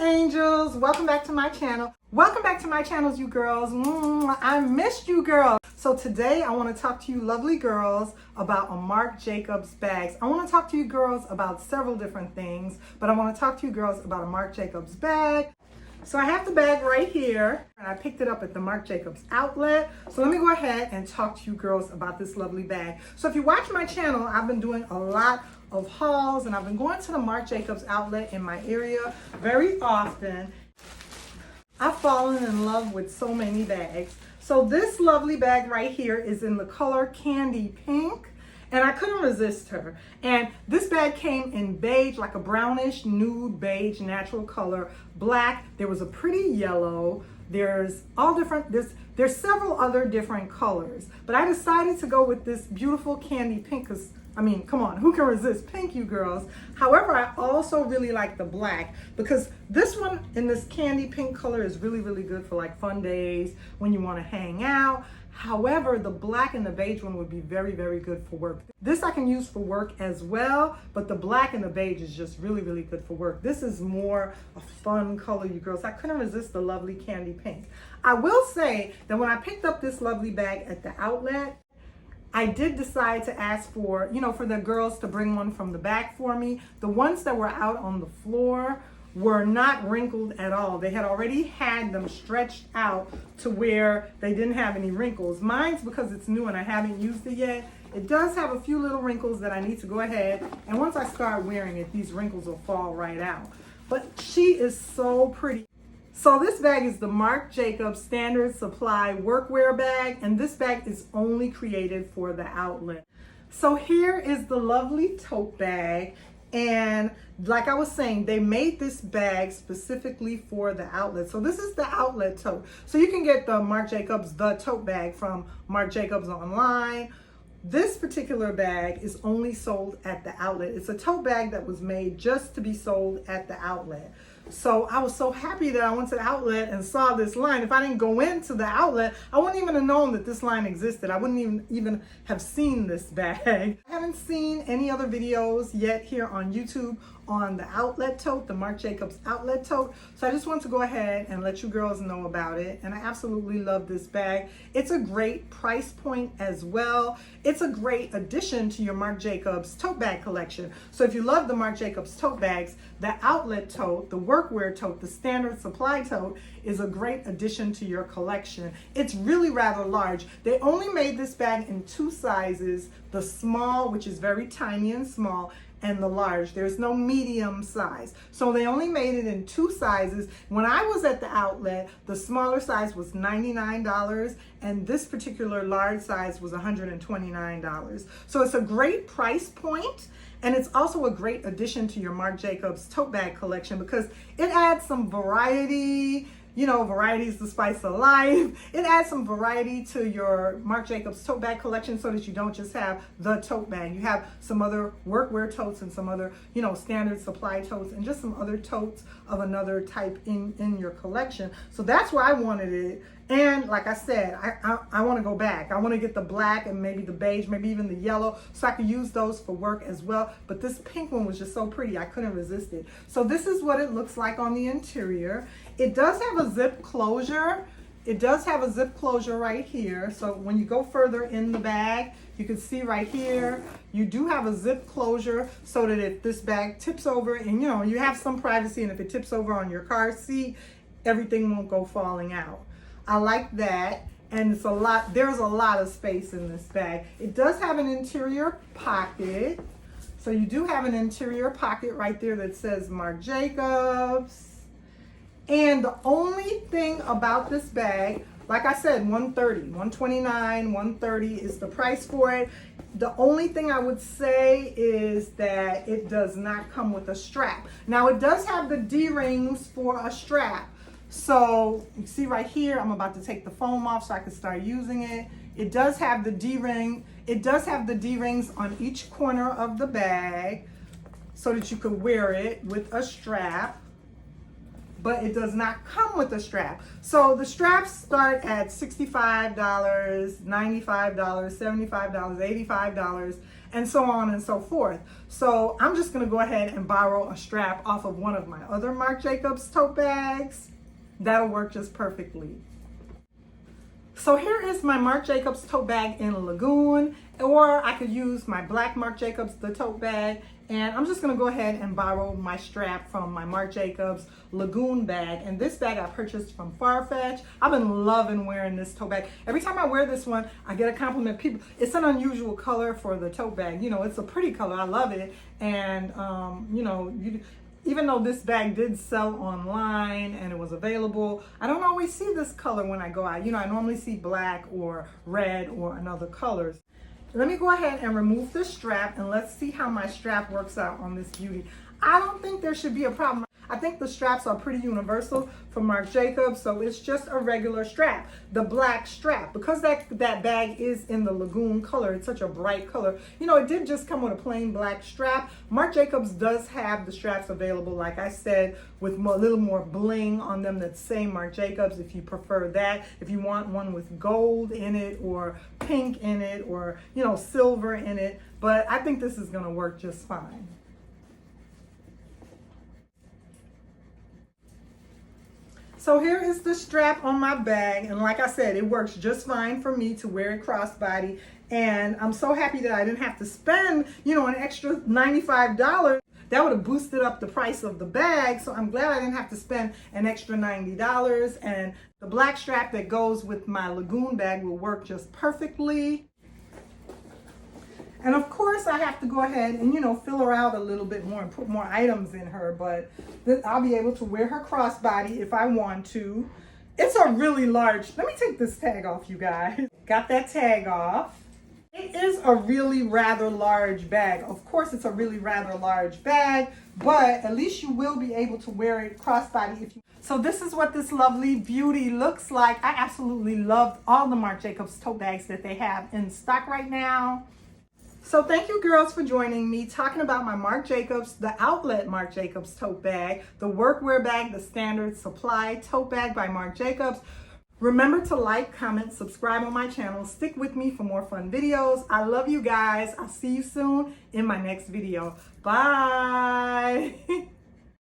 angels, welcome back to my channel. Welcome back to my channels, you girls. I missed you girls. So today I want to talk to you lovely girls about a Marc Jacobs bags. I want to talk to you girls about several different things, but I want to talk to you girls about a Marc Jacobs bag. So I have the bag right here, and I picked it up at the Marc Jacobs outlet. So let me go ahead and talk to you girls about this lovely bag. So if you watch my channel, I've been doing a lot of hauls, and I've been going to the Marc Jacobs outlet in my area very often. I've fallen in love with so many bags. So this lovely bag right here is in the color candy pink, and I couldn't resist her. And this bag came in beige, like a brownish nude beige natural color, black. There was a pretty yellow. There's all different, there's several other different colors, but I decided to go with this beautiful candy pink because, I mean, come on, who can resist pink, you girls? However, I also really like the black because this one in this candy pink color is really, really good for like fun days when you want to hang out. However, the black and the beige one would be very, very good for work. This I can use for work as well, but the black and the beige is just really, really good for work. This is more a fun color, you girls. I couldn't resist the lovely candy pink. I will say that when I picked up this lovely bag at the outlet, I did decide to ask for, for the girls to bring one from the back for me. The ones that were out on the floor were not wrinkled at all. They had already had them stretched out to where they didn't have any wrinkles. Mine's, because it's new and I haven't used it yet, it does have a few little wrinkles that I need to go ahead, and once I start wearing it, these wrinkles will fall right out. But she is so pretty. So this bag is the Marc Jacobs Standard Supply Workwear bag, and this bag is only created for the outlet. So here is the lovely tote bag, and like I was saying, they made this bag specifically for the outlet. So this is the outlet tote. So you can get the Marc Jacobs, the tote bag from Marc Jacobs online. This particular bag is only sold at the outlet. It's a tote bag that was made just to be sold at the outlet. So I was so happy that I went to the outlet and saw this line. If I didn't go into the outlet, I wouldn't even have known that this line existed. I wouldn't even have seen this bag. I haven't seen any other videos yet here on YouTube on the outlet tote, the Marc Jacobs outlet tote. So I just want to go ahead and let you girls know about it. And I absolutely love this bag. It's a great price point as well. It's a great addition to your Marc Jacobs tote bag collection. So if you love the Marc Jacobs tote bags, the outlet tote, the Workwear tote, the Standard Supply tote is a great addition to your collection. It's really rather large. They only made this bag in two sizes, the small, which is very tiny and small, and the large. There's no medium size. So they only made it in two sizes. When I was at the outlet, the smaller size was $99 and this particular large size was $129. So it's a great price point, and it's also a great addition to your Marc Jacobs tote bag collection because it adds some variety. Variety is the spice of life. It adds some variety to your Marc Jacobs tote bag collection so that you don't just have the tote bag. You have some other workwear totes and some other, standard supply totes and just some other totes of another type in your collection. So that's why I wanted it. And like I said, I want to go back. I want to get the black and maybe the beige, maybe even the yellow, so I could use those for work as well. But this pink one was just so pretty, I couldn't resist it. So this is what it looks like on the interior. It does have a zip closure. It does have a zip closure right here. So when you go further in the bag, you can see right here, you do have a zip closure so that if this bag tips over and you have some privacy, and if it tips over on your car seat, everything won't go falling out. I like that, and there's a lot of space in this bag. It does have an interior pocket. So you do have an interior pocket right there that says Marc Jacobs. And the only thing about this bag, like I said, $130, $129, $130 is the price for it. The only thing I would say is that it does not come with a strap. Now it does have the D-rings for a strap. So you see right here, I'm about to take the foam off so I can start using it. It does have the D-ring. It does have the D-rings on each corner of the bag so that you could wear it with a strap. but it does not come with a strap. So the straps start at $65, $95, $75, $85, and so on and so forth. So I'm just gonna go ahead and borrow a strap off of one of my other Marc Jacobs tote bags. That'll work just perfectly. So here is my Marc Jacobs tote bag in Lagoon, or I could use my black Marc Jacobs, the tote bag, and I'm just gonna go ahead and borrow my strap from my Marc Jacobs Lagoon bag. And this bag I purchased from Farfetch. I've been loving wearing this tote bag. Every time I wear this one, I get a compliment. People, it's an unusual color for the tote bag. You know, it's a pretty color, I love it. And you know, even though this bag did sell online and it was available, I don't always see this color when I go out. You know, I normally see black or red or another colors. Let me go ahead and remove the strap and let's see how my strap works out on this beauty. I don't think there should be a problem. I think the straps are pretty universal for Marc Jacobs, so it's just a regular strap, the black strap. Because that bag is in the Lagoon color, it's such a bright color. You know, it did just come with a plain black strap. Marc Jacobs does have the straps available, like I said, with a little more bling on them that say Marc Jacobs, if you prefer that. If you want one with gold in it or pink in it or, you know, silver in it. But I think this is gonna work just fine. So here is the strap on my bag, and like I said, it works just fine for me to wear it crossbody, and I'm so happy that I didn't have to spend, you know, an extra $95. That would have boosted up the price of the bag, so I'm glad I didn't have to spend an extra $90, and the black strap that goes with my Lagoon bag will work just perfectly. And of course I have to go ahead and, you know, fill her out a little bit more and put more items in her, but I'll be able to wear her crossbody if I want to. It's a really large, let me take this tag off, you guys. Got that tag off. It is a really rather large bag. Of course it's a really rather large bag, but at least you will be able to wear it crossbody if you. So this is what this lovely beauty looks like. I absolutely loved all the Marc Jacobs tote bags that they have in stock right now. So thank you girls for joining me talking about my Marc Jacobs, the outlet Marc Jacobs tote bag, the workwear bag, the standard supply tote bag by Marc Jacobs. Remember to like, comment, subscribe on my channel. Stick with me for more fun videos. I love you guys. I'll see you soon in my next video. Bye.